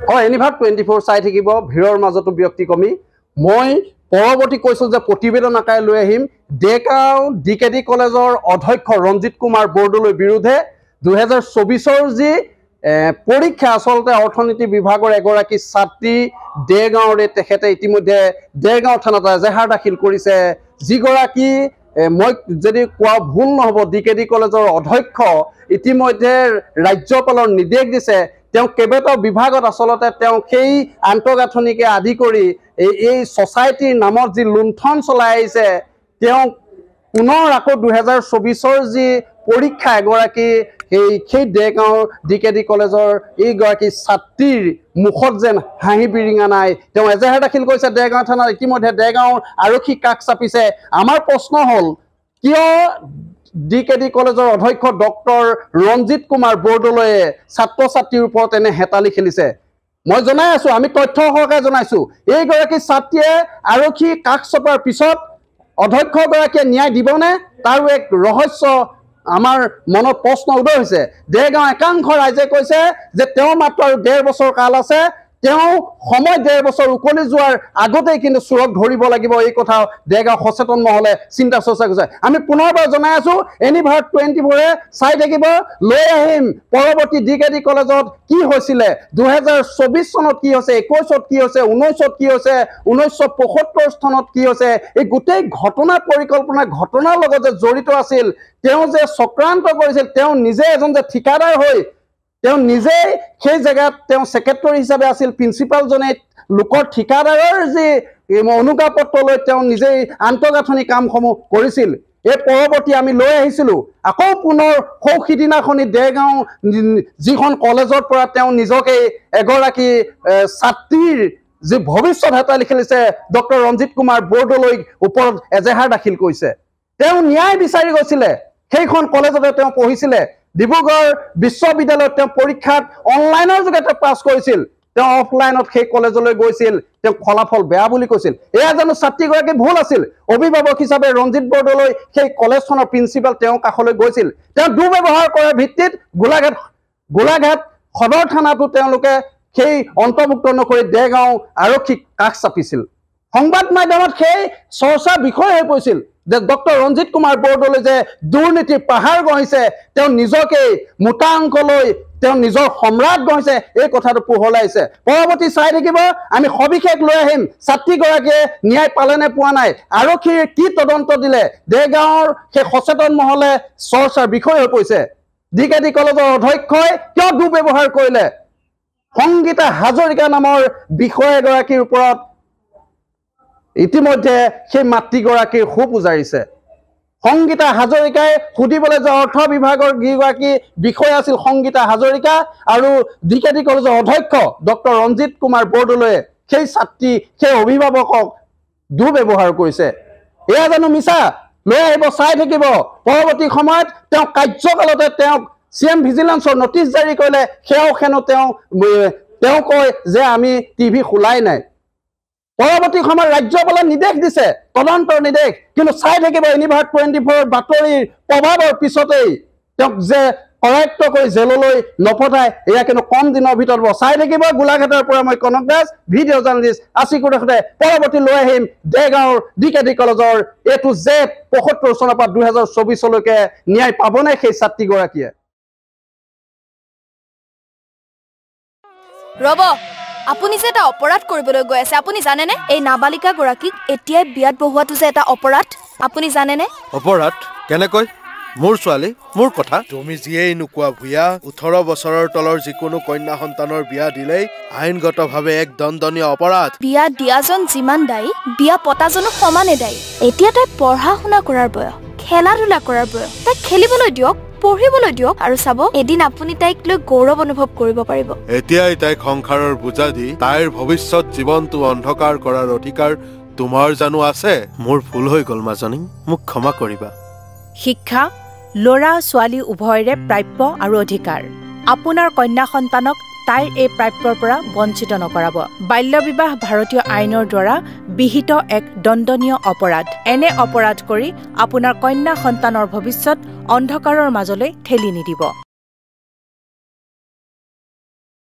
হয় এনিভাৰ 24 চাই থাকিব ভিৰৰ মাজতো ব্যক্তি কমি মই পৰৱৰ্তী কৈছো যে প্ৰতিবেদন আকাৰে লৈ আহিম ডেগাঁও ডিকেডি কলেজৰ অধ্যক্ষ ৰঞ্জিত কুমাৰ বৰদলৈৰ বিৰুদ্ধে 2024 যি পৰীক্ষা আসলতে অৰ্থনীতি বিভাগৰ এগৰাকী ছাত্ৰী ডেগাঁওৰে তেখেতে ইতিমধ্যে ডেগাঁও থানাত এজাহাৰ দাখিল কৰিছে যিগৰাকী মই যদি কোৱা ভুল নহব ডিকেডি কলেজৰ অধ্যক্ষ ইতিমধ্যে ৰাজ্যপালৰ নিৰ্দেশ দিছে তেওঁ কেবেটাও বিভাগত আসলতে তেওঁ সেই আন্তঃগাঁথনিকে আদি কৰি এই সোসাইটিৰ নামত যি লুণ্ঠন চলাই আহিছে তেওঁ পুনৰ আকৌ 2024 যি পৰীক্ষা এগৰাকী সেই ডেগাঁও ডিকেডি কলেজৰ এইগৰাকী ছাত্ৰীৰ মুখত যেন হাঁহি বিৰিঙা নাই তেওঁ এজাহাৰ দাখিল কৰিছে ডেগাঁও থানাত ইতিমধ্যে ডেগাঁওৰ আৰক্ষী কাষ চাপিছে আমাৰ প্ৰশ্ন হল কিয় ডিকেডি কলেজৰ অধ্যক্ষ ডক্টৰ ৰঞ্জিত কুমাৰ বৰদলৈয়ে ছাত্ৰ ছাত্ৰীৰ ওপৰত এনে হেতালি খেলিছে মই জনাই আছো আমি তথ্য সহকাৰে জনাইছো এইগৰাকী ছাত্ৰীয়ে আৰক্ষী কাষ চপাৰ পিছত অধ্যক্ষগৰাকীয়ে ন্যায় দিবনে তাৰ এক ৰহস্য আমাৰ মনত প্ৰশ্ন উদয় হৈছে ডেগাঁও একাংশ ৰাইজে কৈছে যে তেওঁ মাত্ৰ আৰু 1.5 বছৰ কাল আছে তেওঁ সময় 1.5 বছৰ উকলি যোৱাৰ আগতেই কিন্তু চুৰক ধৰিব লাগিব এই কথা ডেগাঁও সচেতন মহলে চিন্তা চৰ্চা কৰিছে আমি পুনৰবাৰ জনাই আছো এনিভাৰ 24 চাই থাকিব লৈ আহিম পৰৱৰ্তী ডিকেডি কলেজত কি হৈছিল 2024 চনত কি হৈছে 21ত কি হৈছে 19ত কি হৈছে 1975 চনত কি হৈছে এই গোটেই ঘটনা পৰিকল্পনা ঘটনাৰ লগত জড়িত আছিল তেওঁ যে চক্ৰান্ত কৰিছিল তেওঁ নিজে এজন যে ঠিকাদাৰ হৈ তেওঁ নিজে সেই জায়গাত তেওঁ সেক্ৰেটাৰী হিচাপে আছিল প্ৰিন্সিপাল জনে লোকৰ ঠিকাদাৰৰ যে অনুজ্ঞাপত্ৰ লৈ তেওঁ নিজে আন্তঃগাঁথনি কামসমূহ কৰিছিল এই পৰৱৰ্তী আমি লৈ আহিছিলো আকৌ পুনৰ সৌখিদিনাখনি ডেগাঁও যিখন কলেজৰ পৰা তেওঁ নিজকে এগৰাকী ছাত্ৰীৰ যে ভৱিষ্যত হেতালি খেলিছে ডক্টৰ ৰঞ্জিত কুমাৰ বৰদলৈৰ ওপৰত এজাহাৰ দাখিল কৰিছে তেওঁ ন্যায় বিচাৰি গৈছিলে সেইখন কলেজতে তেওঁ পঢ়িছিলে ডিব্ৰুগড় বিশ্ববিদ্যালয়ত তেওঁ পৰীক্ষাত অনলাইনৰ যোগেতে পাছ কৰিছিল তেওঁ অফলাইনত সেই কলেজলৈ গৈছিল তেওঁ ফলাফল বেয়া বুলি কৈছিল এয়া জানো ছাত্ৰীগৰাকী ভুল আছিল অভিভাৱক হিচাপে ৰঞ্জিত বৰদলৈ সেই কলেজখনৰ প্ৰিন্সিপাল তেওঁ কাষলৈ গৈছিল তেওঁ দুৰ্ব্যৱহাৰ কৰাৰ ভিত্তিত গোলাঘাট সদৰ থানাটো তেওঁলোকে সেই অন্তৰ্ভুক্ত নকৰি ডেগাঁও আৰক্ষী কাষ চাপিছিল সংবাদ মাধ্যমত সেই চৰ্চা বিষয় হৈ পৰিছিল যে ডক্টৰ ৰঞ্জিত কুমাৰ বৰদলৈ যে দুৰ্নীতি পাহাৰ গঢ়িছে তেওঁ নিজকে মোটা অংকলৈ তেওঁ নিজৰ সম্ৰাট গঢ়িছে এই কথাটো পোহলাইছে পৰৱৰ্তী চাই থাকিব আমি সবিশেষ লৈ আহিম ছাত্ৰীগৰাকীয়ে ন্যায় পালেনে পোৱা নাই আৰক্ষীৰ কি তদন্ত দিলে ডেগাঁওৰ সেই সচেতন মহলে চৰ্চাৰ বিষয় হৈ পৰিছে ডিকেডি কলেজৰ অধ্যক্ষই কিয় দুৰ্ব্যৱহাৰ কৰিলে সংগীতা হাজৰিকা নামৰ বিষয়া এগৰাকীৰ ওপৰত ইতিমধ্যে সেই মাতৃগৰাকীৰ খুব উজাৰিছে সংগীতা হাজৰিকাই সুধিবলৈ যে অৰ্থ বিভাগৰ যিগৰাকী বিষয়া আছিল সংগীতা হাজৰিকা আৰু ডিকেডি কলেজৰ অধ্যক্ষ ডক্টৰ ৰঞ্জিত কুমাৰ বৰদলৈয়ে সেই ছাত্ৰী সেই অভিভাৱকক দুৰ্ব্যৱহাৰ কৰিছে এয়া জানো মিছা লৈ আহিব চাই থাকিব পৰৱৰ্তী সময়ত তেওঁ কাৰ্যকালতে তেওঁক CM ভিজিলেন্সৰ নটিচ জাৰি কৰিলে সেয়াও হেনো তেওঁ কয় যে আমি টিভি খোলাই নাই পৰৱৰ্তী সময়ত ৰাজ্যপালে নিৰ্দেশ দিছে তদন্তৰ নিৰ্দেশ কিন্তু চাই থাকিব এনিভাৰ 24 বাতৰিৰ প্ৰভাৱৰ পিছতেই তেওঁক যে কৰায়ত্ব কৰি জেললৈ নপঠায় এয়া কিন্তু কম দিনৰ ভিতৰত চাই থাকিব গোলাঘাটৰ পৰা মই কনক দাস ভিডিঅ' জাৰ্নেলিষ্ট আছিকুৰ দেখোঁতে পৰৱৰ্তী লৈ আহিম ডেগাঁওৰ ডিকেডি কলেজৰ A to Z 75 চনৰ পৰা 2024 লৈকে ন্যায় পাবনে সেই ছাত্ৰীগৰাকীয়ে ৰব আপুনি যে এটা অপৰাধ কৰিবলৈ গৈ আছে আপুনি জানেনে এই নাবালিকা গৰাকীক এতিয়াই বিয়াত বহুৱাটো যে এটা অপৰাধ আপুনি জানেনে অপৰাধ কেনেকৈ মোৰ ছোৱালী মোৰ কথা তুমি যিয়েই নোকোৱা ভূঞা 18 বছৰৰ তলৰ যিকোনো কন্যা সন্তানৰ বিয়া দিলেই আইনগতভাৱে এক দণ্ডনীয় অপৰাধ বিয়া দিয়াজন যিমান দায়ী বিয়া পতাজনো সমানে দায়ী এতিয়া তাই পঢ়া শুনা কৰাৰ বয়স খেলা ধূলা কৰাৰ বয়স তাই খেলিবলৈ দিয়ক পঢ়িবলৈ দিয়ক আৰু চাব এদিন আপুনি তাইক লৈ গৌৰৱ অনুভৱ কৰিব পাৰিব এতিয়াই তাইক সংসাৰৰ বোজা দি তাইৰ ভৱিষ্যত জীৱনটো অন্ধকাৰ কৰাৰ অধিকাৰ তোমাৰ জানো আছে মোৰ ভুল হৈ গ'ল মাজনী মোক ক্ষমা কৰিবা শিক্ষা ল'ৰা ছোৱালী উভয়ৰে প্ৰাপ্য আৰু অধিকাৰ আপোনাৰ কন্যা সন্তানক তাইৰ এই প্ৰাপ্যৰ পৰা বঞ্চিত নকৰাব বাল্য বিবাহ ভাৰতীয় আইনৰ দ্বাৰা বিহিত এক দণ্ডনীয় অপৰাধ এনে অপৰাধ কৰি আপোনাৰ কন্যা সন্তানৰ ভৱিষ্যত অন্ধকাৰৰ মাজলৈ ঠেলি নিদিব